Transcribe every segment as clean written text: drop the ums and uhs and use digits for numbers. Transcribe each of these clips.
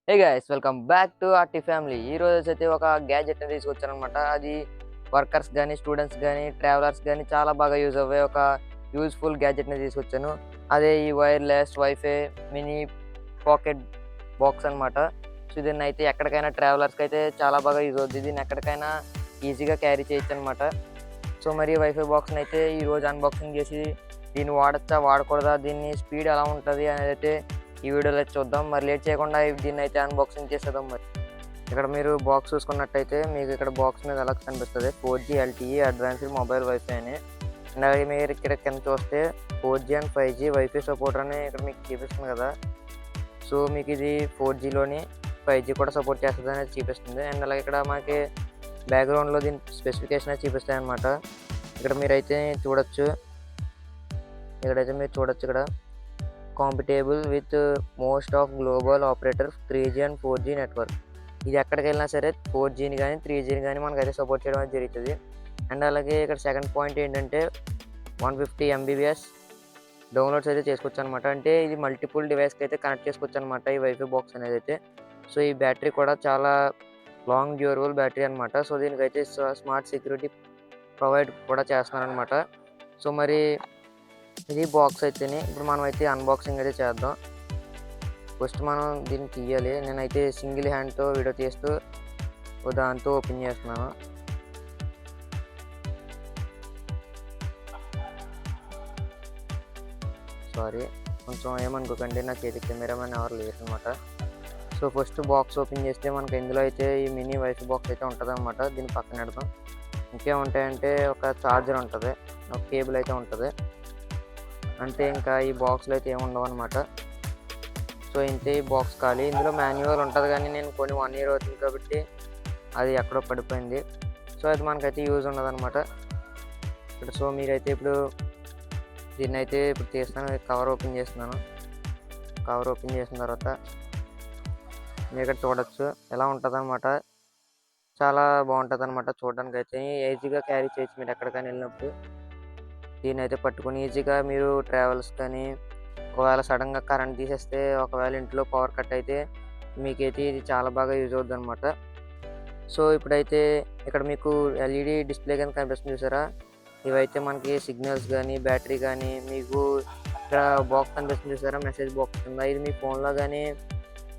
Hey guys welcome back to RT family. ఈ రోజు అయితే ఒక గ్యాడ్జెట్ తీసుకొచ్చానమాట. అది వర్కర్స్ కానీ స్టూడెంట్స్ కానీ ట్రావెలర్స్ కానీ చాలా బాగా యూజ్ అవ్వే ఒక యూజ్ఫుల్ గ్యాడ్జెట్ని తీసుకొచ్చాను. అదే ఈ wireless wifi mini pocket box అనమాట. సో దీన్ని అయితే ఎక్కడికైనా ట్రావెలర్స్కి అయితే చాలా బాగా యూజ్ అవుద్ది. దీన్ని ఎక్కడికైనా ఈజీగా క్యారీ చేయొచ్చు అనమాట. సో మరి వైఫై బాక్స్ని అయితే ఈరోజు అన్బాక్సింగ్ చేసి దీన్ని వాడచ్చా వాడకూడదా, దీన్ని స్పీడ్ ఎలా ఉంటుంది అనేది అయితే ఈ వీడియోలో అయితే చూద్దాం. మరి లేట్ చేయకుండా దీన్ని అయితే అన్బాక్సింగ్ చేసేద్దాం. మరి ఇక్కడ మీరు బాక్స్ చూసుకున్నట్టయితే మీకు ఇక్కడ బాక్స్ మీద ఎలా కనిపిస్తుంది 4G LTE advanced mobile wifi అని. అండ్ అలాగే మీరు ఇక్కడ కింద చూస్తే 4G and 5G wifi support అని ఇక్కడ మీకు చూపిస్తుంది కదా. సో మీకు ఇది 4Gలోని 5G కూడా సపోర్ట్ చేస్తుంది అనేది చూపిస్తుంది. అండ్ అలాగే ఇక్కడ మనకి బ్యాక్గ్రౌండ్లో దీని స్పెసిఫికేషన్ అయితే చూపిస్తాయి అనమాట. ఇక్కడ మీరైతే చూడొచ్చు. ఇక్కడ compatible with most of global operators 3G and 4G network. ఇది ఎక్కడికి వెళ్ళినా సరే 4Gని కానీ 3Gని కానీ మనకైతే సపోర్ట్ చేయడం అనేది జరుగుతుంది. అండ్ అలాగే ఇక్కడ సెకండ్ పాయింట్ ఏంటంటే 150 MBps డౌన్లోడ్స్ అయితే చేసుకోవచ్చు అనమాట. అంటే ఇది మల్టిపుల్ డివైస్కి అయితే కనెక్ట్ చేసుకోవచ్చు అనమాట ఈ వైఫై బాక్స్ అనేది అయితే. సో ఈ బ్యాటరీ కూడా చాలా లాంగ్ డ్యూరబుల్ బ్యాటరీ అనమాట. సో దీనికైతే స్మార్ట్ సెక్యూరిటీ ప్రొవైడ్ కూడా చేస్తున్నారనమాట. సో మరి ఇది బాక్స్ అయితేనే ఇప్పుడు మనం అయితే అన్బాక్సింగ్ అయితే చేద్దాం. ఫస్ట్ మనం దీన్ని తీయాలి. నేనైతే సింగిల్ హ్యాండ్తో వీడియో తీస్తూ దాంతో ఓపెన్ చేస్తున్నాను. సారీ, కొంచెం ఏమనుకోకండి, నా చేతి కెమెరామెన్ ఎవరు లేరు అనమాట. సో ఫస్ట్ బాక్స్ ఓపెన్ చేస్తే మనకి ఇందులో అయితే ఈ మినీ వైఫై బాక్స్ అయితే ఉంటుంది అనమాట. దీన్ని పక్కన పెడదాం. ఇంకేముంటాయంటే ఒక ఛార్జర్ ఉంటుంది, ఒక కేబుల్ అయితే ఉంటుంది. అంటే ఇంకా ఈ బాక్స్లో అయితే ఏమి ఉండవు అనమాట. సో ఇంతే, ఈ బాక్స్ ఖాళీ. ఇందులో మాన్యువల్ ఉంటుంది కానీ నేను కొన్ని 1 year అవుతుంది కాబట్టి అది ఎక్కడో పడిపోయింది. సో అది మనకైతే యూజ్ ఉండదు అనమాట. సో మీరైతే ఇప్పుడు దీన్ని అయితే ఇప్పుడు తీస్తాను. కవర్ ఓపెన్ చేస్తున్నాను. కవర్ ఓపెన్ చేసిన తర్వాత మీరు ఇక్కడ చూడొచ్చు ఎలా ఉంటుంది అనమాట. చాలా బాగుంటుంది అనమాట చూడడానికి. అయితే ఈజీగా క్యారీ చేయొచ్చు మీరు ఎక్కడికైనా వెళ్ళినప్పుడు. దీన్ని అయితే పట్టుకొని ఈజీగా మీరు ట్రావెల్స్ కానీ ఒకవేళ సడన్గా కరెంట్ తీసేస్తే, ఒకవేళ ఇంట్లో పవర్ కట్ అయితే మీకైతే ఇది చాలా బాగా యూజ్ అవుతుంది అనమాట. సో ఇప్పుడైతే ఇక్కడ మీకు ఎల్ఈడి డిస్ప్లే కానీ కనిపిస్తుంది చూసారా. ఇవైతే మనకి సిగ్నల్స్ కానీ బ్యాటరీ కానీ, మీకు ఇక్కడ బాక్స్ కనిపిస్తుంది చూసారా మెసేజ్ బాక్స్ కింద. ఇది మీ ఫోన్లో కానీ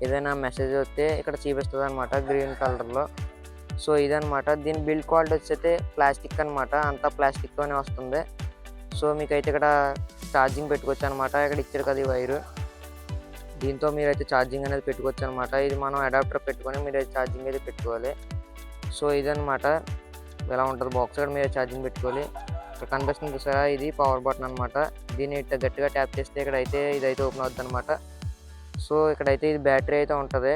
ఏదైనా మెసేజ్ వస్తే ఇక్కడ చూపిస్తుంది అనమాట గ్రీన్ కలర్లో. సో ఇదనమాట. దీని బిల్డ్ క్వాలిటీ వచ్చి ప్లాస్టిక్ అనమాట. అంతా ప్లాస్టిక్తోనే వస్తుంది. సో మీకైతే ఇక్కడ ఛార్జింగ్ పెట్టుకోవచ్చు అనమాట. ఇక్కడ ఇచ్చారు కదా ఈ వైరు, దీంతో మీరైతే ఛార్జింగ్ అనేది పెట్టుకోవచ్చు అనమాట. ఇది మనం అడాప్టర్ పెట్టుకొని మీరైతే ఛార్జింగ్ అయితే పెట్టుకోవాలి. సో ఇదనమాట ఎలా ఉంటుంది బాక్స్. ఇక్కడ మీరు ఛార్జింగ్ పెట్టుకోవాలి. ఇక్కడ కనిపిస్తుంది చూసారా, ఇది పవర్ బటన్ అనమాట. దీన్ని ఇట్లా గట్టిగా ట్యాప్ చేస్తే ఇక్కడైతే ఇదైతే ఓపెన్ అవుతుంది అనమాట. సో ఇక్కడైతే ఇది బ్యాటరీ అయితే ఉంటుంది.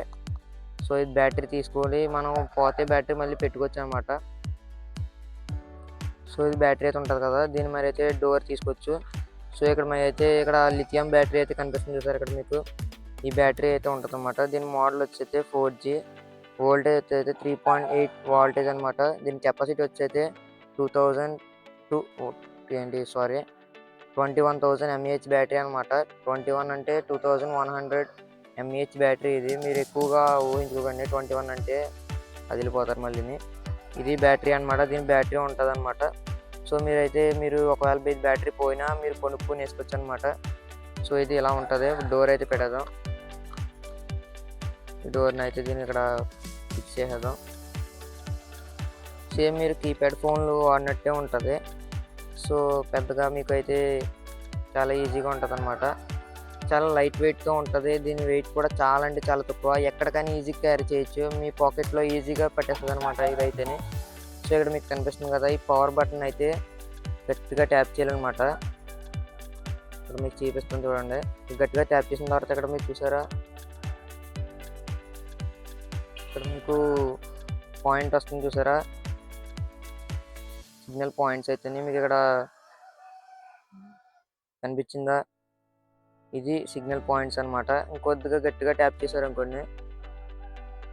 సో ఇది బ్యాటరీ తీసుకోవాలి, మనం పోతే బ్యాటరీ మళ్ళీ పెట్టుకోవచ్చు అనమాట. సో ఇది బ్యాటరీ అయితే ఉంటుంది కదా, దీన్ని మరి అయితే డోర్ తీసుకోవచ్చు. సో ఇక్కడ మరి అయితే ఇక్కడ లిథియం బ్యాటరీ అయితే కనిపిస్తుంది చూసారు. ఇక్కడ మీకు ఈ బ్యాటరీ అయితే ఉంటుంది అనమాట. దీని మోడల్ వచ్చి 4G, వోల్టేజ్ అయితే 3.8 వోల్టేజ్ అనమాట. దీని కెపాసిటీ వచ్చి 21,000 mAh బ్యాటరీ అనమాట. 21 అంటే 2100 mAh బ్యాటరీ. ఇది మీరు ఎక్కువగా ఊహించుకోకండి, 21 అంటే అది వెళ్ళిపోతారు మళ్ళీని. ఇది బ్యాటరీ అనమాట. దీని బ్యాటరీ ఉంటుంది అనమాట. సో మీరు ఒకవేళ బ్యాటరీ పోయినా మీరు కొనుక్కొని వేసుకోవచ్చు అనమాట. సో ఇది ఇలా ఉంటుంది. డోర్ అయితే పెడదాం. ఈ డోర్ని అయితే దీన్ని ఇక్కడ ఫిక్స్ చేసేద్దాం. సేమ్ మీరు కీప్యాడ్ ఫోన్లు వాడినట్టే ఉంటుంది. సో పెద్దగా మీకు అయితే చాలా ఈజీగా ఉంటుంది అనమాట. చాలా లైట్ వెయిట్తో ఉంటుంది. దీని వెయిట్ కూడా చాలా అంటే చాలా తక్కువ. ఎక్కడికైనా ఈజీగా క్యారీ చేయొచ్చు. మీ పాకెట్లో ఈజీగా పెట్టేస్తుంది అనమాట ఇదైతేనే. సో ఇక్కడ మీకు కనిపిస్తుంది కదా, ఈ పవర్ బటన్ అయితే గట్టిగా ట్యాప్ చేయాలన్నమాట. ఇక్కడ మీకు చూపిస్తుంది చూడండి. గట్టిగా ట్యాప్ చేసిన తర్వాత ఇక్కడ మీరు చూసారా, ఇక్కడ మీకు పాయింట్ వస్తుంది చూసారా, సిగ్నల్ పాయింట్స్ అయితే మీకు ఇక్కడ కనిపించిందా, ఇది సిగ్నల్ పాయింట్స్ అనమాట. ఇంకొద్దిగా గట్టిగా ట్యాప్ చేశారు అనుకోండి,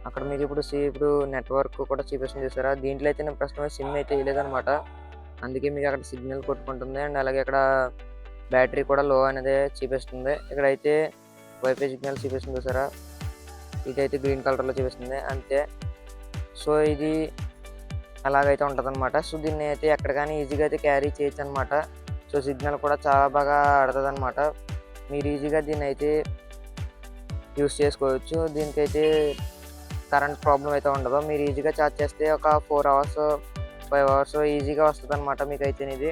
అక్కడ మీకు ఇప్పుడు నెట్వర్క్ కూడా చూపిస్తుంది చూసారా. దీంట్లో అయితే నేను ప్రస్తుతం సిమ్ అయితే వేయలేదనమాట, అందుకే మీకు అక్కడ సిగ్నల్ కొట్టుకుంటుంది. అండ్ అలాగే ఇక్కడ బ్యాటరీ కూడా లో అనేది చూపిస్తుంది. ఇక్కడైతే వైఫై సిగ్నల్ చూపిస్తుంది చూసారా. ఇదైతే గ్రీన్ కలర్లో చూపిస్తుంది అంతే. సో ఇది అలాగైతే ఉంటుందన్నమాట. సో దీన్ని అయితే ఎక్కడ కానీ ఈజీగా అయితే క్యారీ చేయొచ్చు అనమాట. సో సిగ్నల్ కూడా చాలా బాగా ఆడుతుంది అనమాట. మీరు ఈజీగా దీన్ని అయితే యూస్ చేసుకోవచ్చు. దీనికైతే కరెంట్ ప్రాబ్లం అయితే ఉండదు. మీరు ఈజీగా ఛార్జ్ చేస్తే ఒక 4 అవర్స్ 5 అవర్స్ ఈజీగా వస్తుంది అనమాట మీకైతే ఇది.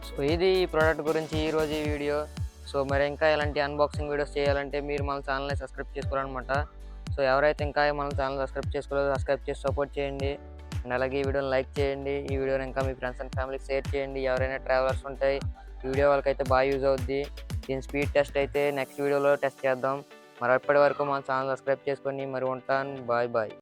సో ఇది ఈ ప్రోడక్ట్ గురించి ఈరోజు ఈ వీడియో. సో మరి ఇంకా ఇలాంటి అన్బాక్సింగ్ వీడియోస్ చేయాలంటే మీరు మన ఛానల్ని సబ్స్క్రైబ్ చేసుకోవాలన్నమాట. సో ఎవరైతే ఇంకా మన ఛానల్ సబ్స్క్రైబ్ చేసుకోలేదో సబ్స్క్రైబ్ చేసి సపోర్ట్ చేయండి. అండ్ అలాగే ఈ వీడియోని లైక్ చేయండి. ఈ వీడియోని ఇంకా మీ ఫ్రెండ్స్ అండ్ ఫ్యామిలీకి షేర్ చేయండి. ఎవరైనా ట్రావెలర్స్ ఉంటే ఈ వీడియో వాళ్ళకైతే బాగా యూజ్ అవుద్ది. దీని స్పీడ్ టెస్ట్ అయితే నెక్స్ట్ వీడియోలో టెస్ట్ చేద్దాం. మరి అప్పటి వరకు మన ఛానల్ సబ్స్క్రైబ్ చేసుకొని మరి ఉంటాను. Bye bye.